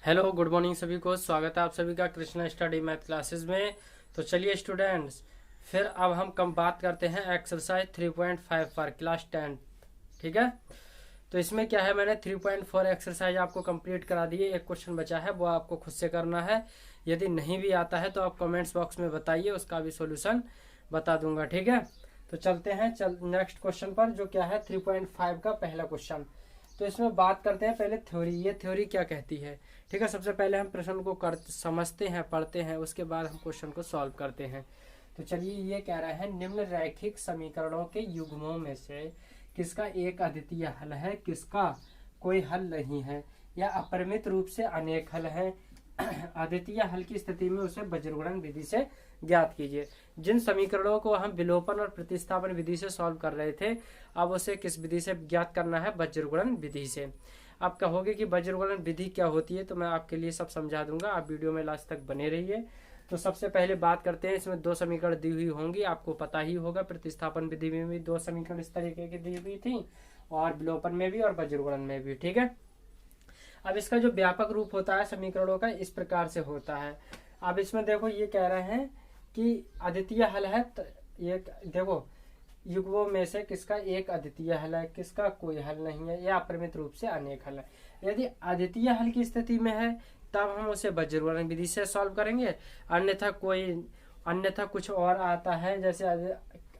Hello good morning सभी को। स्वागत है आप सभी का कृष्णा स्टडी मैथ क्लासेस में। तो चलिए स्टूडेंट्स, फिर अब हम कम बात करते हैं एक्सरसाइज 3.5 पर क्लास 10। ठीक है, तो इसमें क्या है, मैंने 3.4 एक्सरसाइज आपको कंप्लीट करा दी है। एक क्वेश्चन बचा है, वो आपको खुद से करना है। यदि नहीं भी आता है तो आप कमेंट्स बॉक्स में बताइए, उसका भी सोल्यूशन बता दूंगा। ठीक है, तो चलते हैं नेक्स्ट क्वेश्चन पर, जो क्या है 3.5 का पहला क्वेश्चन। तो इसमें बात करते हैं पहले थ्योरी, ये थ्योरी क्या कहती है। ठीक है, सबसे पहले हम प्रश्न को समझते हैं, पढ़ते हैं, उसके बाद हम क्वेश्चन को सॉल्व करते हैं। तो चलिए, ये कह रहा है निम्न रैखिक समीकरणों के युग्मों में से किसका एक अद्वितीय हल है, किसका कोई हल नहीं है, या अपरिमित रूप से अनेक हल है। अद्वितीय हल की स्थिति में उसे बज्रगुणन विधि से ज्ञात कीजिए। जिन समीकरणों को हम विलोपन और प्रतिस्थापन विधि से सॉल्व कर रहे थे, अब उसे किस विधि से ज्ञात करना है, बज्रगुणन विधि से। आप कहोगे कि बज्रगुणन विधि क्या होती है, तो मैं आपके लिए सब समझा दूंगा, आप वीडियो में लास्ट तक बने रहिए। तो सबसे पहले बात करते हैं, इसमें दो समीकरण दी हुई होंगी, आपको पता ही होगा। प्रतिस्थापन विधि में भी दो समीकरण इस तरीके की दी हुई थी, और विलोपन में भी और बज्रगुणन में भी। ठीक है, अब इसका जो व्यापक रूप होता है समीकरणों का, इस प्रकार से होता है। अब इसमें देखो, ये कह रहे हैं कि अद्वितीय हल है। ये देखो, युग्मों में से किसका एक अद्वितीय हल है, किसका कोई हल नहीं है, या अपरिमित रूप से अनेक हल है। यदि अद्वितीय हल की स्थिति में है, तब हम उसे बज्रगुणन विधि से सॉल्व करेंगे। अन्यथा कुछ और आता है, जैसे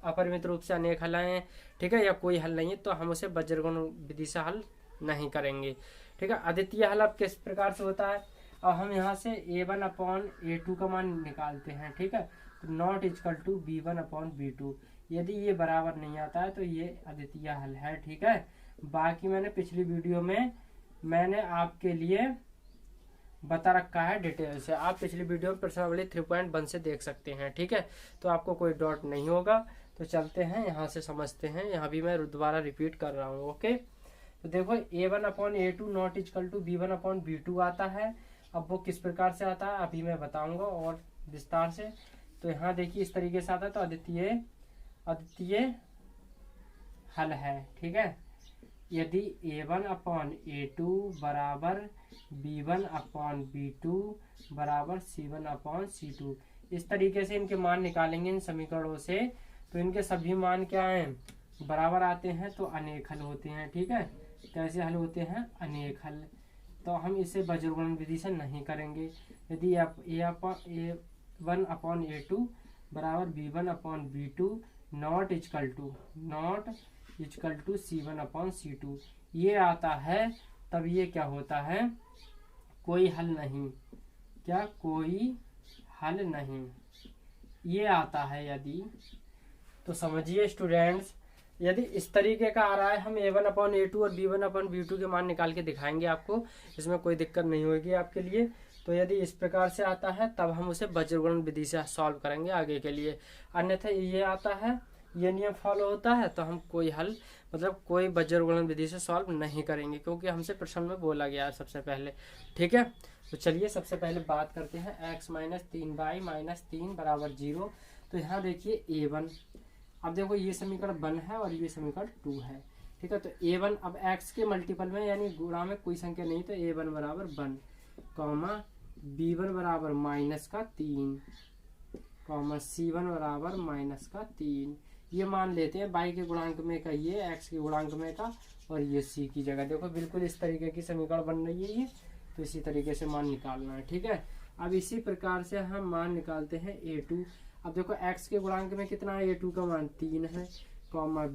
अपरिमित रूप से अनेक हल हैं, ठीक है, या कोई हल नहीं है, तो हम उसे बज्रगुणन विधि से हल नहीं करेंगे। ठीक है, अद्वितीय हल अब किस प्रकार से होता है। अब हम यहाँ से a1/a2 का मान निकालते हैं। ठीक है, तो नॉट इक्वल टू b1/b2। यदि ये बराबर नहीं आता है तो ये अद्वितीय हल है। ठीक है, बाकी मैंने पिछली वीडियो में मैंने आपके लिए बता रखा है डिटेल से। आप पिछली वीडियो में प्रश्नावली 3.1 से देख सकते हैं। ठीक है, तो आपको कोई डाउट नहीं होगा। तो चलते हैं, यहाँ से समझते हैं। यहाँ भी मैं दोबारा रिपीट कर रहा हूँ। ओके, तो देखो, a1/a2 not equal to b1/b2 आता है। अब वो किस प्रकार से आता है अभी मैं बताऊंगा और विस्तार से। तो यहाँ देखिए, इस तरीके से आता है, तो अद्वितीय हल है। ठीक है, यदि a1/a2 बराबर b1/b2 बराबर c1/c2, इस तरीके से इनके मान निकालेंगे इन समीकरणों से, तो इनके सभी मान क्या हैं, बराबर आते हैं, तो अनेक हल होते हैं। ठीक है, कैसे हल होते हैं, अनेक हल। तो हम इसे बज्रगुणन विधि से नहीं करेंगे। यदि a1/a2 बराबर b1/b2 not equal to c1/c2 ये आता है, तब ये क्या होता है, कोई हल नहीं। क्या कोई हल नहीं, ये आता है यदि। तो समझिए स्टूडेंट्स, यदि इस तरीके का आ रहा है, हम a1/a2 और b1/b2 के मान निकाल के दिखाएंगे आपको, इसमें कोई दिक्कत नहीं होगी आपके लिए। तो यदि इस प्रकार से आता है, तब हम उसे बज्रगुणन विधि से सॉल्व करेंगे आगे के लिए। अन्यथा ये आता है, ये नियम फॉलो होता है, तो हम कोई हल कोई बज्रगुणन विधि से सॉल्व नहीं करेंगे, क्योंकि हमसे प्रश्न में बोला गया है सबसे पहले। ठीक है, तो चलिए सबसे पहले बात करते हैं x - 3y - 3 = 0। तो यहाँ देखिए a1, अब देखो ये समीकरण 1 है और ये समीकरण 2 है। ठीक है, तो a1 अब x के मल्टीपल में यानी गुणा में कोई संख्या नहीं, तो a1 बराबर 1, b1 बराबर -3, c1 बराबर -3। ये मान लेते हैं y के गुणांक में का, ये x के गुणांक में का, और ये c की जगह। देखो बिल्कुल इस तरीके की समीकरण बन रही है ये, तो इसी तरीके से मान निकालना है। ठीक है, अब इसी प्रकार से हम मान निकालते हैं a2। अब देखो x के गुणांक में कितना है, a2 का मान 3 है,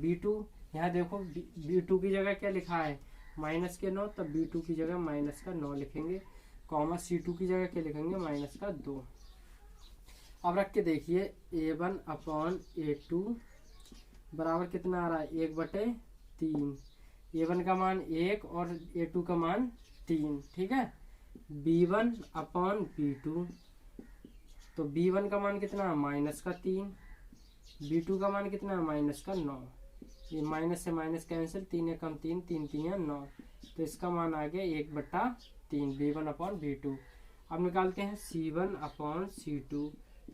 b2, यहाँ देखो b2 की जगह क्या लिखा है, -9, तब b2 की जगह -9 लिखेंगे, c2 की जगह क्या लिखेंगे, -2। अब रख के देखिए, a1/a2 बराबर कितना आ रहा है, 1/3। a1 का मान 1 और a2 का मान 3। ठीक है, b1/b2, तो b1 का मान कितना है, -3, b2 का मान कितना है, -9। ये माइनस से माइनस कैंसिल, 3 × 3 3 3 9, तो इसका मान आ गया 1/3 b1/b2। अब निकालते हैं c1/c2,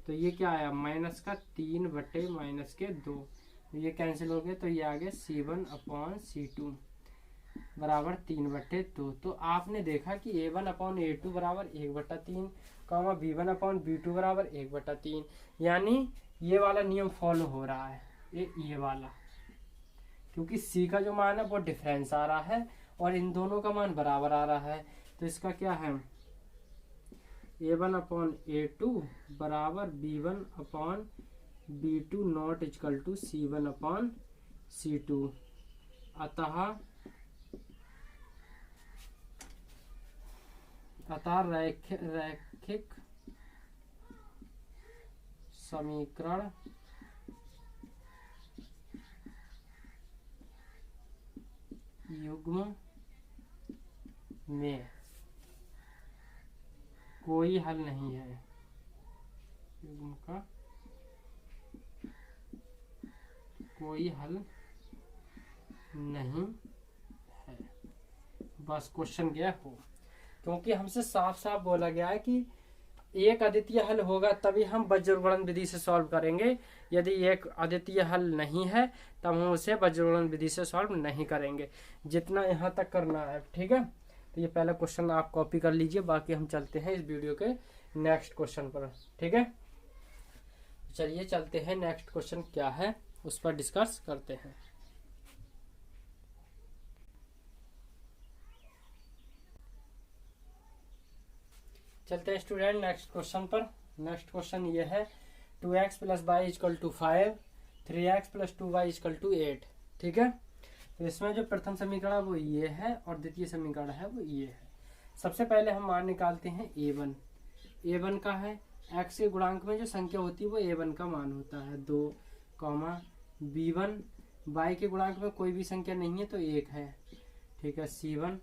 तो ये क्या आया, -3/-2, ये कैंसिल हो गया, तो ये आ गया c1/c2। बराबर 3/2। तो आपने देखा कि A1/A2 बराबर 1/3, B1/B2 बराबर 1/3, यानी ये वाला नियम फॉलो हो रहा है, ये वाला, क्योंकि C का जो मान है वो डिफरेंस आ रहा है और इन दोनों का मान बराबर आ रहा है। तो इसका क्या है, A1/A2 बराबर B1/B2 not equal to C1/C2। अतः रैखिक समीकरण युग्म में कोई हल नहीं है, युग्म का कोई हल नहीं है। बस क्वेश्चन गया हो, क्योंकि हमसे साफ साफ बोला गया है कि एक अद्वितीय हल होगा तभी हम वज्रगुणन विधि से सॉल्व करेंगे। यदि एक अद्वितीय हल नहीं है तब हम उसे वज्रगुणन विधि से सॉल्व नहीं करेंगे। जितना यहाँ तक करना है, ठीक है। तो ये पहला क्वेश्चन आप कॉपी कर लीजिए, बाकी हम चलते हैं इस वीडियो के नेक्स्ट क्वेश्चन पर, ठीक है। चलिए चलते हैं, नेक्स्ट क्वेश्चन क्या है उस पर डिस्कस करते हैं। चलते हैं स्टूडेंट नेक्स्ट क्वेश्चन पर। नेक्स्ट क्वेश्चन ये है 2x + y = 5, 3x + 2y = 8, ठीक है। तो इसमें जो प्रथम समीकरण है वो ये है और द्वितीय समीकरण है वो ये है। सबसे पहले हम मान निकालते हैं a1 का है, x के गुणांक में जो संख्या होती है वो a1 का मान होता है 2, b1 y के गुणांक में कोई भी संख्या नहीं है तो 1 है, ठीक है। c1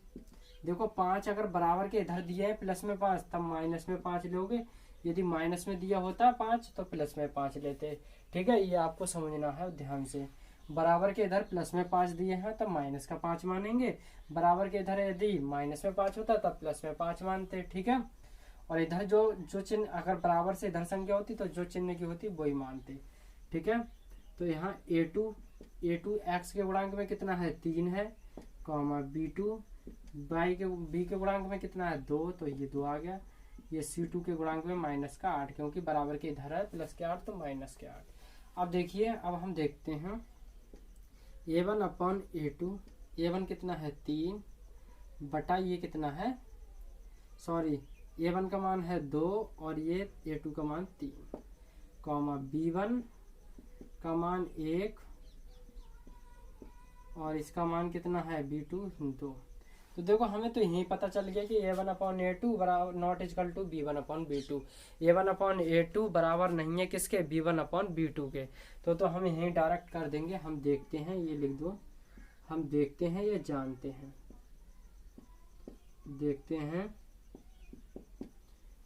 देखो 5 अगर बराबर के इधर दिए हैं प्लस में 5 तब माइनस में 5 लोगे, यदि माइनस में दिया होता 5 तो प्लस में 5 लेते, ठीक है। ये आपको समझना है ध्यान से। बराबर के इधर प्लस में 5 दिए हैं तब माइनस का 5 मानेंगे, बराबर के इधर यदि माइनस में 5 होता तब प्लस में 5 मानते, ठीक है। और इधर जो चिन्ह अगर बराबर से इधर संख्या होती तो जो चिन्ह की होती वही मानते, ठीक है। तो यहाँ a2 x के गुणांक में कितना है 3 है, b2 b के गुणांक में कितना है 2 तो ये 2 आ गया। ये c2 के गुणांक में -8, क्योंकि बराबर के इधर है प्लस के 8 तो -8। अब देखिए, अब हम देखते हैं a1/a2, a1 कितना है 3 बटा ये कितना है, सॉरी a1 का मान है 2 और ये a2 का मान 3, b1 का मान 1 और इसका मान कितना है b2 2। तो देखो हमें तो यही पता चल गया कि a1/a2 बराबर not equal to b1/b2, a1/a2 बराबर नहीं है किसके, b1/b2 के। तो हम यही डायरेक्ट कर देंगे। हम देखते हैं, ये लिख दो, हम देखते हैं ये जानते हैं, देखते हैं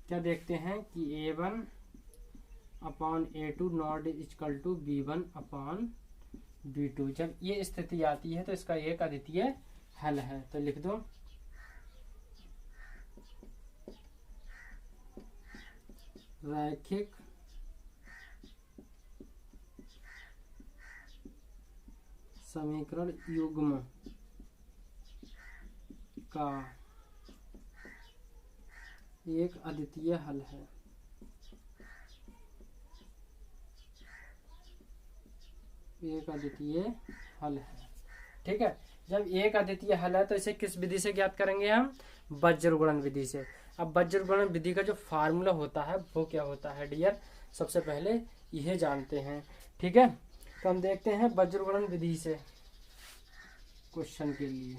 क्या देखते हैं कि a1/a2 not equal to b1/b2। जब ये स्थिति आती है तो इसका एक अद्वितीय हल है। तो लिख दो रैखिक समीकरण युग्म का एक अद्वितीय हल है। एक अद्वितीय हल है, ठीक है। जब एक अद्वितीय हल है तो इसे किस विधि से ज्ञात करेंगे हम, वज्रगुणन विधि से। अब वज्रगुणन विधि का जो फार्मूला होता है वो क्या होता है डियर, सबसे पहले यह जानते हैं, ठीक है। तो हम देखते हैं वज्रगुणन विधि से क्वेश्चन के लिए,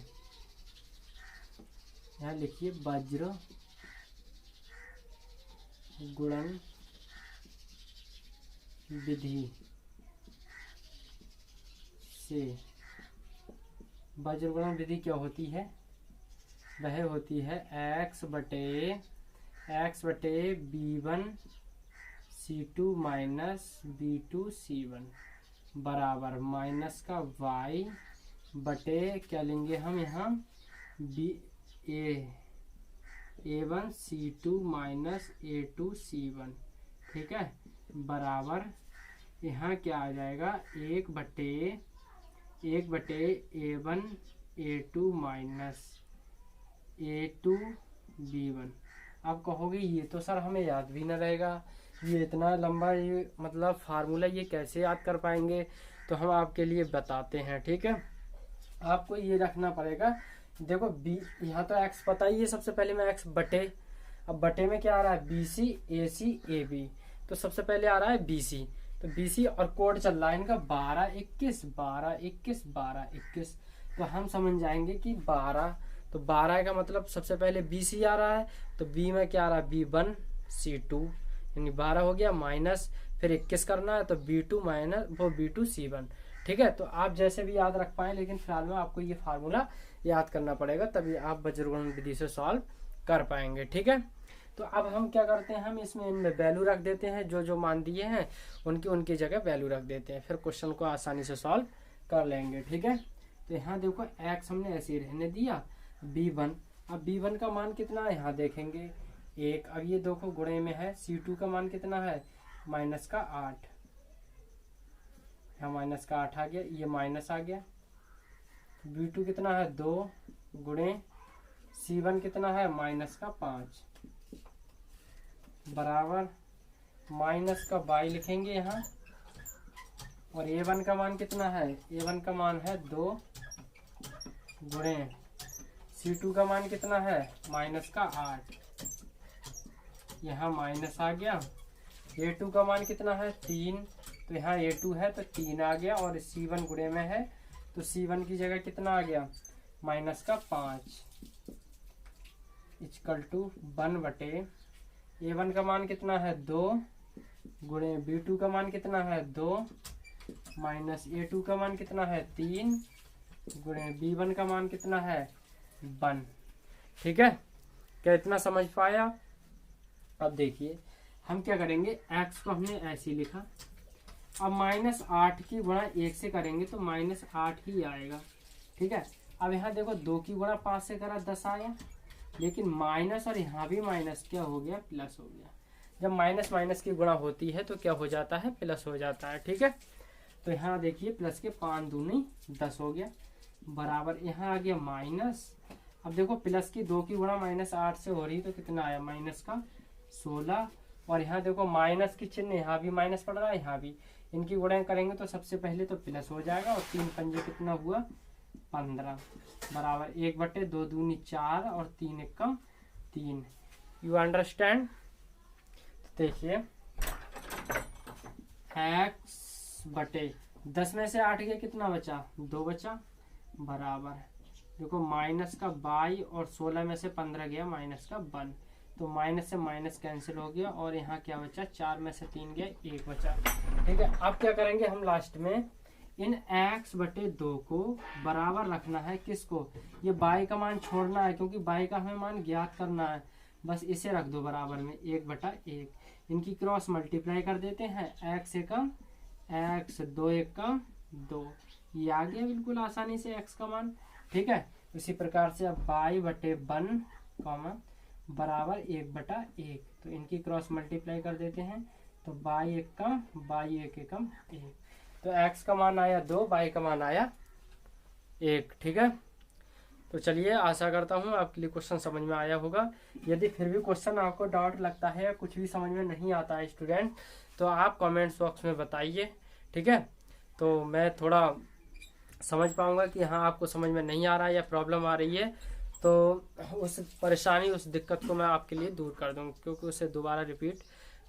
यहाँ लिखिए वज्र गुणन विधि से। वज्रगुणन विधि क्या होती है, वह होती है x बटे b1 c2 minus b2 c1 बराबर माइनस का y बटे क्या लेंगे हम यहाँ a1 c2 minus a2 c1, ठीक है, बराबर यहाँ क्या आ जाएगा 1 बटे a1 A2 माइनस A2B1। अब कहोगे ये तो सर हमें याद भी ना रहेगा, ये इतना लंबा ये मतलब फार्मूला ये कैसे याद कर पाएंगे, तो हम आपके लिए बताते हैं। ठीक है, आपको ये रखना पड़ेगा। देखो बी यहाँ तो x पता ही है, सबसे पहले मैं x बटे, अब बटे में क्या आ रहा है BC AC AB, तो सबसे पहले आ रहा है BC, तो BC और कोड चल रहा है इनका 12 21 12 21 12 21, तो हम समझ जाएंगे कि 12, तो 12 का मतलब सबसे पहले BC आ रहा है, तो B में क्या आ रहा है B1 C2, यानी 12 हो गया, माइनस फिर 21 करना है तो B2 माइनस वो B2 C1। ठीक है, तो आप जैसे भी याद रख पाए, लेकिन फिलहाल में आपको ये फार्मूला याद करना पड़ेगा, तभी आप वज्रगुणन विधि से सॉल्व कर पाएंगे। ठीक है, तो अब हम क्या करते हैं, हम इसमें इनमें वैल्यू रख देते हैं, जो जो मान दिए हैं उनकी उनकी जगह वैल्यू रख देते हैं, फिर क्वेश्चन को आसानी से सॉल्व कर लेंगे। ठीक है, तो यहाँ देखो x हमने ऐसे ही रहने दिया, B1, अब B1 का मान कितना है यहाँ देखेंगे 1, अब ये देखो गुणे में है, C2 का मान कितना है माइनस का 8, यहाँ माइनस का 8 आ गया, ये माइनस आ गया, B2 कितना है 2 गुणे C1 कितना है माइनस का 5 बराबर माइनस का y लिखेंगे यहाँ, और A1 का मान कितना है, A1 का मान है 2 गुणे C2 का मान कितना है माइनस का 8, यहाँ माइनस आ गया, A2 का मान कितना है 3, तो यहाँ A2 है तो 3 आ गया, और C1 गुणे में है तो C1 की जगह कितना आ गया माइनस का 5 इक्वल टू 1 बटे A1 का मान कितना है 2 गुणे B2 का मान कितना है 2 माइनस A2 का मान कितना है 3 गुणे B1 का मान कितना है 1। ठीक है, क्या इतना समझ पाया? अब देखिए हम क्या करेंगे, x को हमने ऐसे लिखा, अब -8 की गुणा 1 से करेंगे तो -8 ही आएगा। ठीक है, अब यहाँ देखो 2 की गुणा 5 से करा 10 आया, लेकिन माइनस और यहाँ भी माइनस क्या हो गया प्लस हो गया, जब माइनस माइनस की गुणा होती है तो क्या हो जाता है प्लस हो जाता है। ठीक है, तो यहाँ देखिए प्लस के 5 दूनी 10 हो गया, बराबर यहाँ आ गया माइनस, अब देखो प्लस की 2 की गुणा -8 से हो रही तो कितना आया माइनस का 16, और यहाँ देखो माइनस की चिन्ह यहाँ भी माइनस पड़ रहा है, यहाँ भी, इनकी गुणा करेंगे तो सबसे पहले तो प्लस हो जाएगा, और 3 पंजे कितना हुआ 15 बराबर 1 बटे 2 दूनी 4 और 3 एकम 3। You understand? देखिए x बटे 10 में से 8 गया कितना बचा 2 बचा, बराबर देखो माइनस का y और 16 में से 15 गया माइनस का 1, तो माइनस से माइनस कैंसिल हो गया, और यहाँ क्या बचा 4 में से 3 गया 1 बचा। ठीक है, अब क्या करेंगे हम लास्ट में इन x बटे 2 को बराबर रखना है, किसको, ये y का मान छोड़ना है, क्योंकि y का हमें मान ज्ञात करना है, बस इसे रख दो बराबर में 1 बटा 1, इनकी क्रॉस मल्टीप्लाई कर देते हैं, x एकम x 2 एकम 2, ये आ गया बिल्कुल आसानी से x का मान। ठीक है, इसी प्रकार से अब y बटे 1 कॉमा बराबर 1 बटा 1, तो इनकी क्रॉस मल्टीप्लाई कर देते हैं, तो y एकम y 1 एकम 1, तो x का मान आया 2, y का मान आया 1। ठीक है, तो चलिए आशा करता हूँ आपके लिए क्वेश्चन समझ में आया होगा। यदि फिर भी क्वेश्चन आपको डाउट लगता है या कुछ भी समझ में नहीं आता है स्टूडेंट, तो आप कमेंट्स बॉक्स में बताइए। ठीक है, तो मैं थोड़ा समझ पाऊंगा कि हाँ आपको समझ में नहीं आ रहा है या प्रॉब्लम आ रही है, तो उस परेशानी उस दिक्कत को मैं आपके लिए दूर कर दूँगा, क्योंकि उसे दोबारा रिपीट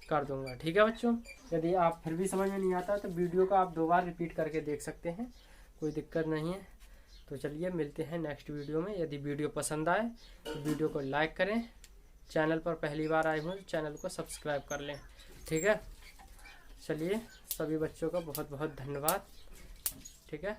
कर दूंगा। ठीक है बच्चों, यदि आप फिर भी समझ में नहीं आता तो वीडियो को आप 2 बार रिपीट करके देख सकते हैं, कोई दिक्कत नहीं है। तो चलिए मिलते हैं नेक्स्ट वीडियो में। यदि वीडियो पसंद आए तो वीडियो को लाइक करें, चैनल पर पहली बार आए हों तो चैनल को सब्सक्राइब कर लें। ठीक है, चलिए सभी बच्चों का बहुत बहुत धन्यवाद। ठीक है।